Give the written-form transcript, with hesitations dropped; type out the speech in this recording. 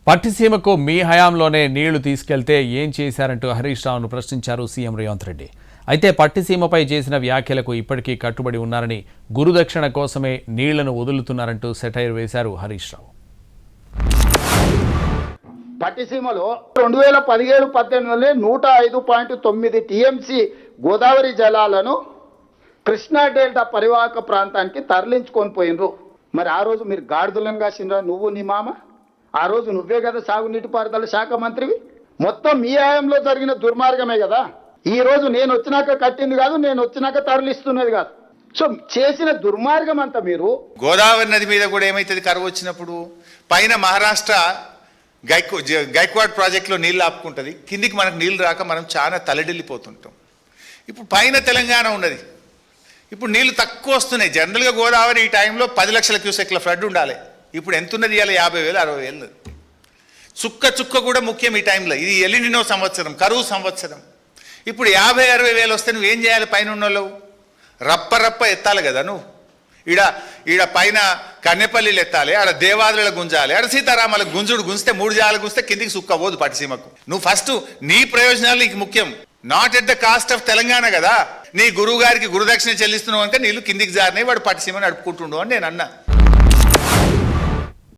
పట్టిసీమకు మీ హయాంలోనే నీళ్లు తీసుకెళ్తే ఏం చేశారంటూ హరీష్ రావును ప్రశ్నించారు సీఎం రేవంత్ రెడ్డి. అయితే పట్టిసీమపై చేసిన వ్యాఖ్యలకు ఇప్పటికీ కట్టుబడి ఉన్నారని, గురుదక్షిణ కోసమే నీళ్లను వదులుతున్నారంటూ సెటైర్ వేశారు హరీష్ రావు. పట్టిసీమలో 2017-18 105.9 టీఎంసీ గోదావరి జలాలను కృష్ణా డెల్టా పరివాహక ప్రాంతానికి తరలించుకొని పోయినరు. మరి ఆ రోజు మీరు గాడిదలను కాసినరా? నువ్వు నీ మామ ఆ రోజు నువ్వే కదా సాగునీటి పారుదల శాఖ మంత్రివి. మొత్తం మీ హయాంలో జరిగిన దుర్మార్గమే కదా. ఈ రోజు నేను వచ్చినాక కట్టింది కాదు, నేను వచ్చినాక తరలిస్తున్నది కాదు. సో చేసిన దుర్మార్గం అంతా మీరు. గోదావరి నది మీద కూడా ఏమైతుంది, కరువు వచ్చినప్పుడు పైన మహారాష్ట్ర గైక్వాడ్ ప్రాజెక్టులో నీళ్ళు ఆపుకుంటుంది, కిందికి మనకు నీళ్ళు రాక మనం చాలా తలడిల్లిపోతుంటాం. ఇప్పుడు పైన తెలంగాణ ఉన్నది, ఇప్పుడు నీళ్లు తక్కువ వస్తున్నాయి. జనరల్గా గోదావరి ఈ టైంలో 10 లక్షల క్యూసెక్ల ఫ్లడ్ ఉండాలి. ఇప్పుడు ఎంత ఉన్నది? ఇవాళ 50,000 60,000. చుక్క చుక్క కూడా ముఖ్యం ఈ టైంలో. ఇది ఎలినినో సంవత్సరం, కరువు సంవత్సరం. ఇప్పుడు 50,000-60,000 వస్తే నువ్వేం చేయాలి? పైన ఉన్నోళ్ళు రప్ప ఎత్తాలి కదా. నువ్వు ఈడ పైన కన్నెపల్లిలు ఎత్తాలి, ఆడ దేవాదుల గుంజాలి, ఆడ సీతారామాలకు గుంజితే 3 జాలు గుంజితే కిందికి సుక్క పోదు పట్టిసీమకు. నువ్వు ఫస్ట్ నీ ప్రయోజనాలు నీకు ముఖ్యం, not at the cost of Telangana కదా. నీ గురువు గారికి గురుదక్షిణ చెల్లిస్తున్నావు అంటే నీళ్ళు కిందికి జారినాయి, వాడు పట్టిసీమ నడుపుకుంటుండు అని నేను అన్నా.